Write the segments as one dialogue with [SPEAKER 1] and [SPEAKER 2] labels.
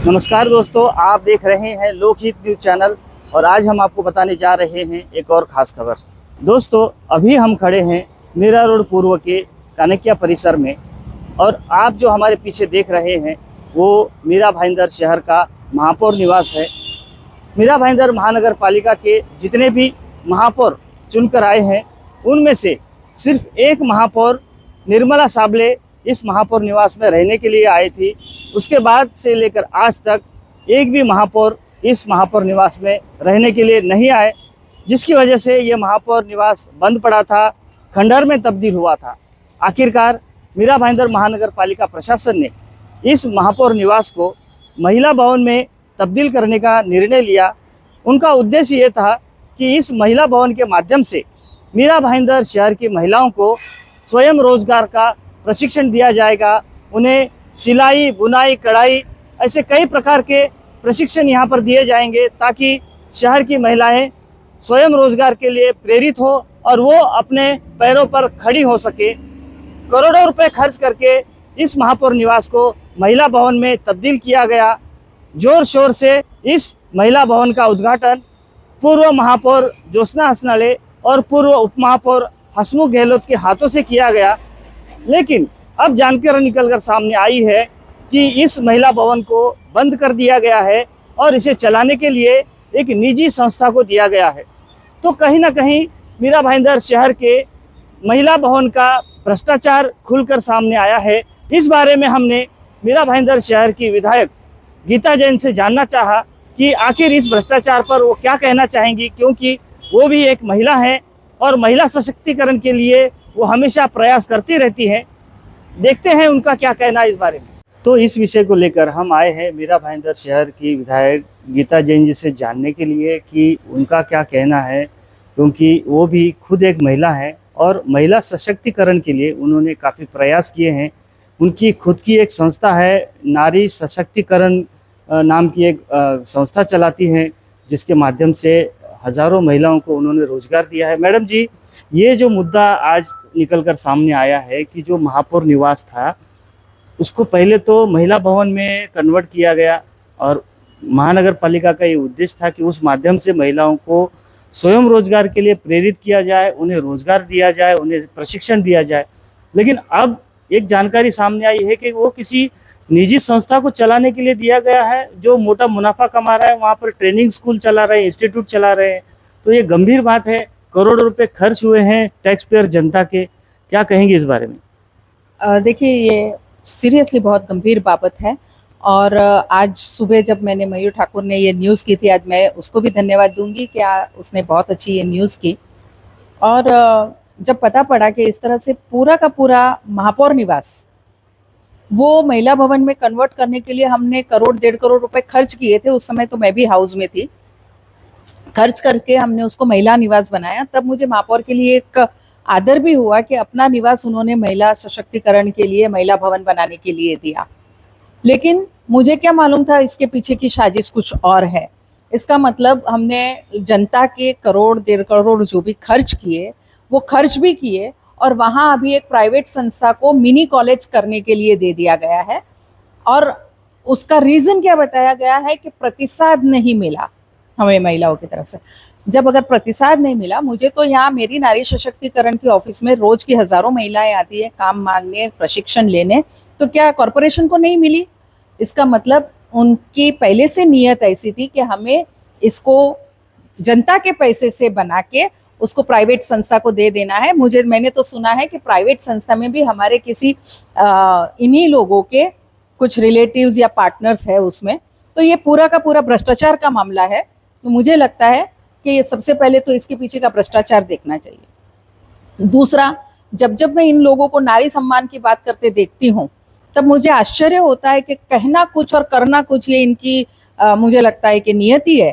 [SPEAKER 1] नमस्कार दोस्तों, आप देख रहे हैं लोकहित न्यूज चैनल और आज हम आपको बताने जा रहे हैं एक और ख़ास खबर। दोस्तों, अभी हम खड़े हैं मीरा रोड पूर्व के कानकिया परिसर में और आप जो हमारे पीछे देख रहे हैं वो मीरा भाईंदर शहर का महापौर निवास है। मीरा भाईंदर महानगर पालिका के जितने भी महापौर चुनकर आए हैं उनमें से सिर्फ एक महापौर निर्मला साबले इस महापौर निवास में रहने के लिए आई थी। उसके बाद से लेकर आज तक एक भी महापौर इस महापौर निवास में रहने के लिए नहीं आए, जिसकी वजह से ये महापौर निवास बंद पड़ा था, खंडहर में तब्दील हुआ था। आखिरकार मीरा भाईंदर महानगर पालिका प्रशासन ने इस महापौर निवास को महिला भवन में तब्दील करने का निर्णय लिया। उनका उद्देश्य ये था कि इस महिला भवन के माध्यम से मीरा भाईंदर शहर की महिलाओं को स्वयं रोजगार का प्रशिक्षण दिया जाएगा। उन्हें सिलाई, बुनाई, कढ़ाई ऐसे कई प्रकार के प्रशिक्षण यहाँ पर दिए जाएंगे ताकि शहर की महिलाएं स्वयं रोजगार के लिए प्रेरित हो और वो अपने पैरों पर खड़ी हो सके। करोड़ों रुपए खर्च करके इस महापौर निवास को महिला भवन में तब्दील किया गया। जोर शोर से इस महिला भवन का उद्घाटन पूर्व महापौर ज्योत्सना हसनाळे और पूर्व उप महापौर हसमुख गहलोत के हाथों से किया गया, लेकिन अब जानकारी निकलकर सामने आई है कि इस महिला भवन को बंद कर दिया गया है और इसे चलाने के लिए एक निजी संस्था को दिया गया है। तो कहीं ना कहीं मीरा भाईंदर शहर के महिला भवन का भ्रष्टाचार खुलकर सामने आया है। इस बारे में हमने मीरा भाईंदर शहर की विधायक गीता जैन से जानना चाहा कि आखिर इस भ्रष्टाचार पर वो क्या कहना चाहेंगी, क्योंकि वो भी एक महिला हैं और महिला सशक्तिकरण के लिए वो हमेशा प्रयास करती रहती हैं। देखते हैं उनका क्या कहना है इस बारे में। तो इस विषय को लेकर हम आए हैं मीरा भाईंदर शहर की विधायक गीता जैन जी से जानने के लिए कि उनका क्या कहना है, क्योंकि वो भी खुद एक महिला है और महिला सशक्तिकरण के लिए उन्होंने काफ़ी प्रयास किए हैं। उनकी खुद की एक संस्था है, नारी सशक्तिकरण नाम की एक संस्था चलाती हैं, जिसके माध्यम से हज़ारों महिलाओं को उन्होंने रोजगार दिया है। मैडम जी, ये जो मुद्दा आज निकलकर सामने आया है कि जो महापौर निवास था उसको पहले तो महिला भवन में कन्वर्ट किया गया और महानगर पालिका का ये उद्देश्य था कि उस माध्यम से महिलाओं को स्वयं रोजगार के लिए प्रेरित किया जाए, उन्हें रोजगार दिया जाए, उन्हें प्रशिक्षण दिया जाए। लेकिन अब एक जानकारी सामने आई है कि वो किसी निजी संस्था को चलाने के लिए दिया गया है जो मोटा मुनाफा कमा रहा है, वहाँ पर ट्रेनिंग स्कूल चला रहे हैं, इंस्टीट्यूट चला रहे हैं। तो ये गंभीर बात है, करोड़ों रुपए खर्च हुए हैं टैक्स पेयर जनता के। क्या कहेंगे इस बारे में?
[SPEAKER 2] देखिए, ये सीरियसली बहुत गंभीर बाबत है और आज सुबह जब मैंने मयूर ठाकुर ने ये न्यूज़ की थी, आज मैं उसको भी धन्यवाद दूंगी कि उसने बहुत अच्छी ये न्यूज़ की। और जब पता पड़ा कि इस तरह से पूरा का पूरा महापौर निवास वो महिला भवन में कन्वर्ट करने के लिए हमने करोड़ 1.5 करोड़ रुपए खर्च किए थे। उस समय तो मैं भी हाउस में थी। खर्च करके हमने उसको महिला निवास बनाया। तब मुझे महापौर के लिए एक आदर भी हुआ कि अपना निवास उन्होंने महिला सशक्तिकरण के लिए, महिला भवन बनाने के लिए दिया। लेकिन मुझे क्या मालूम था इसके पीछे की साजिश कुछ और है। इसका मतलब हमने जनता के करोड़ 1.5 करोड़ जो भी खर्च किए वो खर्च भी किए और वहाँ अभी एक प्राइवेट संस्था को मिनी कॉलेज करने के लिए दे दिया गया है। और उसका रीज़न क्या बताया गया है कि प्रतिसाद नहीं मिला हमें महिलाओं की तरफ से। जब अगर प्रतिसाद नहीं मिला, मुझे तो यहाँ मेरी नारी सशक्तिकरण की ऑफिस में रोज की हज़ारों महिलाएं आती है काम मांगने, प्रशिक्षण लेने, तो क्या कॉरपोरेशन को नहीं मिली? इसका मतलब उनकी पहले से नीयत ऐसी थी कि हमें इसको जनता के पैसे से बना के उसको प्राइवेट संस्था को दे देना है। मैंने तो सुना है कि प्राइवेट संस्था में भी हमारे किसी इन्हीं लोगों के कुछ रिलेटिव्स या पार्टनर्स है उसमें। तो ये पूरा का पूरा भ्रष्टाचार का मामला है। तो मुझे लगता है कि ये सबसे पहले तो इसके पीछे का भ्रष्टाचार देखना चाहिए। दूसरा, जब मैं इन लोगों को नारी सम्मान की बात करते देखती हूँ तब मुझे आश्चर्य होता है कि कहना कुछ और करना कुछ, ये इनकी मुझे लगता है कि नियति है।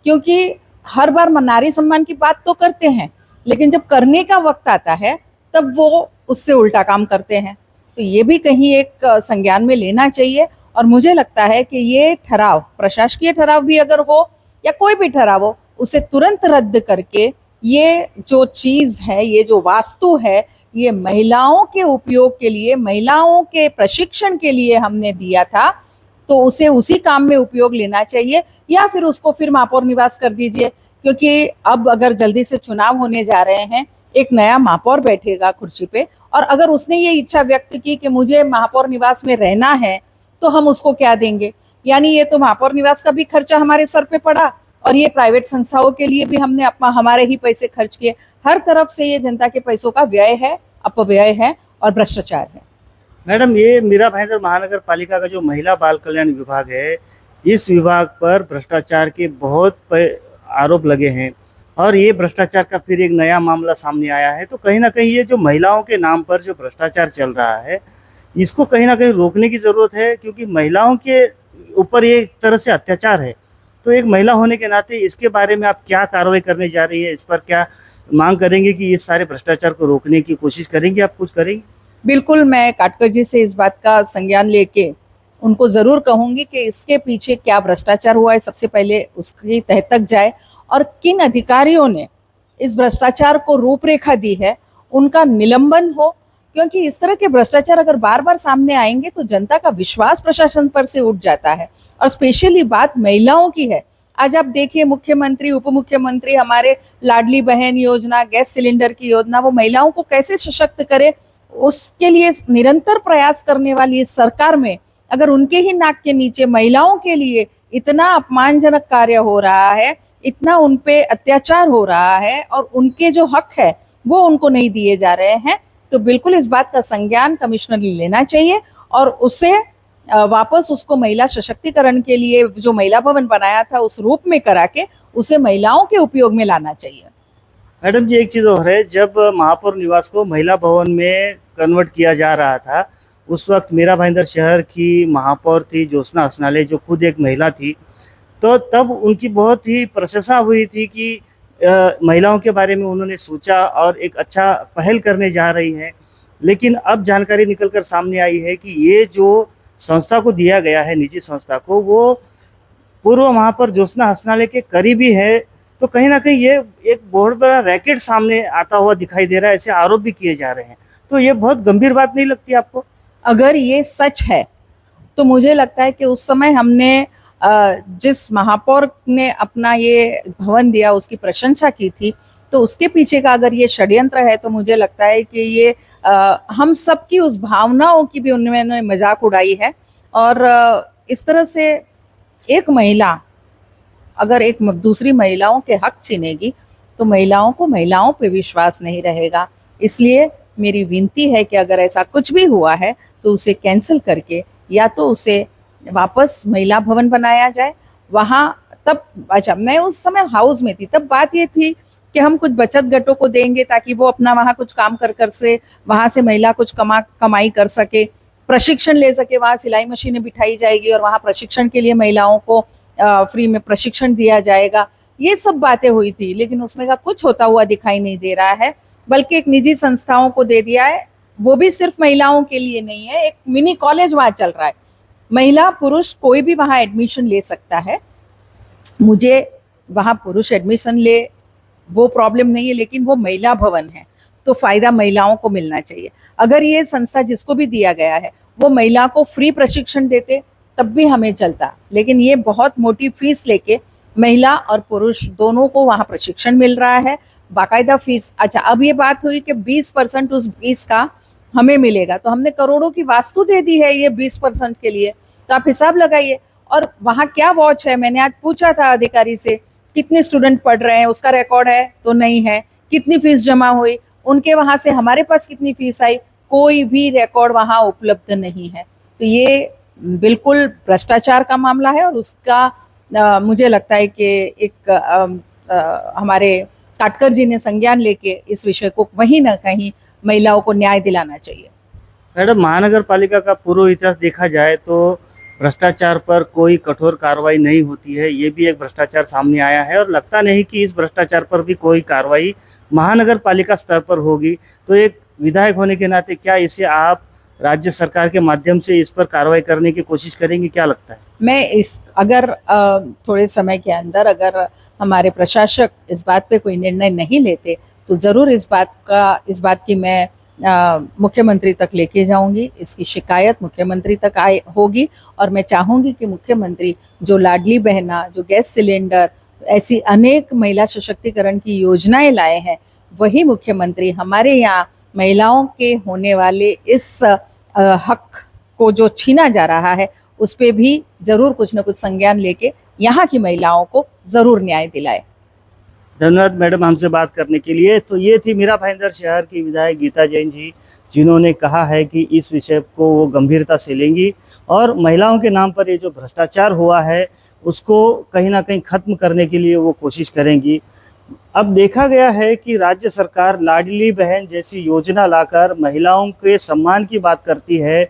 [SPEAKER 2] क्योंकि हर बार नारी सम्मान की बात तो करते हैं, लेकिन जब करने का वक्त आता है तब वो उससे उल्टा काम करते हैं। तो ये भी कहीं एक संज्ञान में लेना चाहिए। और मुझे लगता है कि ये ठहराव, प्रशासकीय ठहराव भी अगर हो या कोई भी ठहराव हो, उसे तुरंत रद्द करके ये जो चीज़ है, ये जो वास्तु है, ये महिलाओं के उपयोग के लिए, महिलाओं के प्रशिक्षण के लिए हमने दिया था, तो उसे उसी काम में उपयोग लेना चाहिए, या फिर उसको फिर महापौर निवास कर दीजिए, क्योंकि अब अगर जल्दी से चुनाव होने जा रहे हैं, एक नया महापौर बैठेगा कुर्सी पे, और अगर उसने ये इच्छा व्यक्त की कि मुझे महापौर निवास में रहना है, तो हम उसको क्या देंगे? यानी ये तो महापौर निवास का भी खर्चा हमारे सर पे पड़ा, और ये प्राइवेट संस्थाओं के लिए भी हमने हमारे ही पैसे खर्च किए। हर तरफ से ये जनता के पैसों का व्यय है, अपव्यय है और भ्रष्टाचार है।
[SPEAKER 1] मैडम, ये मीरा भाईंदर महानगर पालिका का जो महिला बाल कल्याण विभाग है, इस विभाग पर भ्रष्टाचार के बहुत आरोप लगे हैं, और ये भ्रष्टाचार का फिर एक नया मामला सामने आया है। तो कहीं ना कहीं ये जो महिलाओं के नाम पर जो भ्रष्टाचार चल रहा है, इसको कहीं ना कहीं रोकने की ज़रूरत है, क्योंकि महिलाओं के ऊपर ये एक तरह से अत्याचार है। तो एक महिला होने के नाते इसके बारे में आप क्या कार्रवाई करने जा रही है? इस पर क्या मांग करेंगे कि इस सारे भ्रष्टाचार को रोकने की कोशिश करेंगे? आप कुछ करेंगे?
[SPEAKER 2] बिल्कुल, मैं काटकर जी से इस बात का संज्ञान लेके उनको जरूर कहूंगी कि इसके पीछे क्या भ्रष्टाचार हुआ है, सबसे पहले उसकी तह तक जाए, और किन अधिकारियों ने इस भ्रष्टाचार को रूपरेखा दी है उनका निलंबन हो, क्योंकि इस तरह के भ्रष्टाचार अगर बार बार सामने आएंगे तो जनता का विश्वास प्रशासन पर से उठ जाता है। और स्पेशली बात महिलाओं की है। आज आप देखिए, मुख्यमंत्री, उप मुख्यमंत्री हमारे लाडली बहन योजना, गैस सिलेंडर की योजना, वो महिलाओं को कैसे सशक्त करे, उसके लिए निरंतर प्रयास करने वाली इस सरकार में अगर उनके ही नाक के नीचे महिलाओं के लिए इतना अपमानजनक कार्य हो रहा है, इतना उन पे अत्याचार हो रहा है, और उनके जो हक है वो उनको नहीं दिए जा रहे हैं, तो बिल्कुल इस बात का संज्ञान कमिश्नर लेना चाहिए, और उसे वापस उसको महिला सशक्तिकरण के लिए जो महिला भवन बनाया था उस रूप में करा के उसे महिलाओं के उपयोग में लाना चाहिए।
[SPEAKER 1] मैडम जी, एक चीज़ और है, जब महापौर निवास को महिला भवन में कन्वर्ट किया जा रहा था, उस वक्त मीरा भाईंदर शहर की महापौर थी ज्योत्सना हसनाले, जो खुद एक महिला थी। तो तब उनकी बहुत ही प्रशंसा हुई थी कि महिलाओं के बारे में उन्होंने सोचा और एक अच्छा पहल करने जा रही हैं। लेकिन अब जानकारी निकलकर सामने आई है कि ये जो संस्था को दिया गया है, निजी संस्था को, वो पूर्व महापौर ज्योत्सना हसनाले के करीबी है। तो कहीं ना कहीं ये एक बहुत बड़ा रैकेट सामने आता हुआ दिखाई दे रहा है, ऐसे आरोप भी किए जा रहे हैं। तो ये बहुत गंभीर बात नहीं लगती आपको?
[SPEAKER 2] अगर ये सच है तो मुझे लगता है कि उस समय हमने जिस महापौर ने अपना ये भवन दिया उसकी प्रशंसा की थी, तो उसके पीछे का अगर ये षड्यंत्र है तो मुझे लगता है कि ये हम सबकी उस भावनाओं की भी उन्होंने मजाक उड़ाई है। और इस तरह से एक महिला अगर एक दूसरी महिलाओं के हक छीनेगी तो महिलाओं को महिलाओं पे विश्वास नहीं रहेगा। इसलिए मेरी विनती है कि अगर ऐसा कुछ भी हुआ है तो उसे कैंसिल करके या तो उसे वापस महिला भवन बनाया जाए वहाँ। तब अच्छा, मैं उस समय हाउस में थी, तब बात ये थी कि हम कुछ बचत गटों को देंगे ताकि वो अपना वहाँ कुछ काम कर से वहाँ से महिला कुछ कमाई कर सके, प्रशिक्षण ले सके। वहाँ सिलाई मशीनें बिठाई जाएगी और वहाँ प्रशिक्षण के लिए महिलाओं को फ्री में प्रशिक्षण दिया जाएगा। ये सब बातें हुई थी, लेकिन उसमें का कुछ होता हुआ दिखाई नहीं दे रहा है, बल्कि एक निजी संस्थाओं को दे दिया है। वो भी सिर्फ महिलाओं के लिए नहीं है, एक मिनी कॉलेज वहाँ चल रहा है, महिला पुरुष कोई भी वहाँ एडमिशन ले सकता है। मुझे वहाँ पुरुष एडमिशन ले वो प्रॉब्लम नहीं है, लेकिन वो महिला भवन है तो फायदा महिलाओं को मिलना चाहिए। अगर ये संस्था जिसको भी दिया गया है वो महिला को फ्री प्रशिक्षण देते तब भी हमें चलता, लेकिन ये बहुत मोटी फीस लेके महिला और पुरुष दोनों को वहाँ प्रशिक्षण मिल रहा है, बाकायदा फीस। अच्छा, अब ये बात हुई कि 20% उस फीस का हमें मिलेगा, तो हमने करोड़ों की वास्तु दे दी है ये 20% के लिए, तो आप हिसाब लगाइए। और वहाँ क्या वॉच है, मैंने आज पूछा था अधिकारी से, कितने स्टूडेंट पढ़ रहे हैं उसका रिकॉर्ड है तो नहीं है, कितनी फीस जमा हुई उनके वहाँ से, हमारे पास कितनी फीस आई, कोई भी रिकॉर्ड वहाँ उपलब्ध नहीं है। तो ये बिल्कुल भ्रष्टाचार का मामला है, और उसका मुझे लगता है कि एक हमारे काटकर जी ने संज्ञान लेके इस विषय को कहीं ना कहीं महिलाओं को न्याय दिलाना चाहिए।
[SPEAKER 1] मैडम, महानगर पालिका का पूर्व इतिहास देखा जाए तो भ्रष्टाचार पर कोई कठोर कार्रवाई नहीं होती है। ये भी एक भ्रष्टाचार सामने आया है, और लगता नहीं कि इस भ्रष्टाचार पर भी कोई कार्रवाई महानगर पालिका स्तर पर होगी। तो एक विधायक होने के नाते क्या इसे आप राज्य सरकार के माध्यम से इस पर कार्रवाई करने की कोशिश करेंगे? क्या लगता है?
[SPEAKER 2] मैं इस अगर थोड़े समय के अंदर अगर हमारे प्रशासक इस बात पे कोई निर्णय नहीं लेते तो ज़रूर इस बात की मैं मुख्यमंत्री तक लेके जाऊंगी। इसकी शिकायत मुख्यमंत्री तक होगी और मैं चाहूंगी कि मुख्यमंत्री जो लाडली बहना, जो गैस सिलेंडर, ऐसी अनेक महिला सशक्तिकरण की योजनाएं लाए हैं, वही मुख्यमंत्री हमारे यहाँ महिलाओं के होने वाले इस हक को जो छीना जा रहा है उस पे भी जरूर कुछ न कुछ संज्ञान लेके यहाँ की महिलाओं को जरूर न्याय दिलाए।
[SPEAKER 1] धन्यवाद मैडम हमसे बात करने के लिए। तो ये थी मीरा भाईंदर शहर की विधायक गीता जैन जी, जिन्होंने कहा है कि इस विषय को वो गंभीरता से लेंगी और महिलाओं के नाम पर ये जो भ्रष्टाचार हुआ है उसको कहीं ना कहीं खत्म करने के लिए वो कोशिश करेंगी। अब देखा गया है कि राज्य सरकार लाडली बहन जैसी योजना लाकर महिलाओं के सम्मान की बात करती है।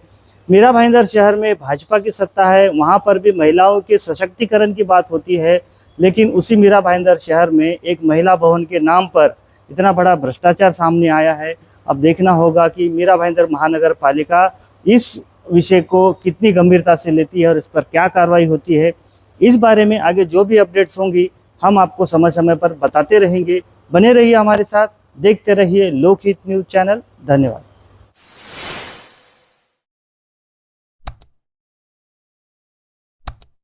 [SPEAKER 1] मीरा भाईंदर शहर में भाजपा की सत्ता है, वहाँ पर भी महिलाओं के सशक्तिकरण की बात होती है, लेकिन उसी मीरा भाईंदर शहर में एक महिला भवन के नाम पर इतना बड़ा भ्रष्टाचार सामने आया है। अब देखना होगा कि मीरा भाईंदर महानगर पालिका इस विषय को कितनी गंभीरता से लेती है और इस पर क्या कार्रवाई होती है। इस बारे में आगे जो भी अपडेट्स होंगी हम आपको समय समय पर बताते रहेंगे। बने रहिए हमारे साथ, देखते रहिए लोकहित न्यूज़ चैनल। धन्यवाद।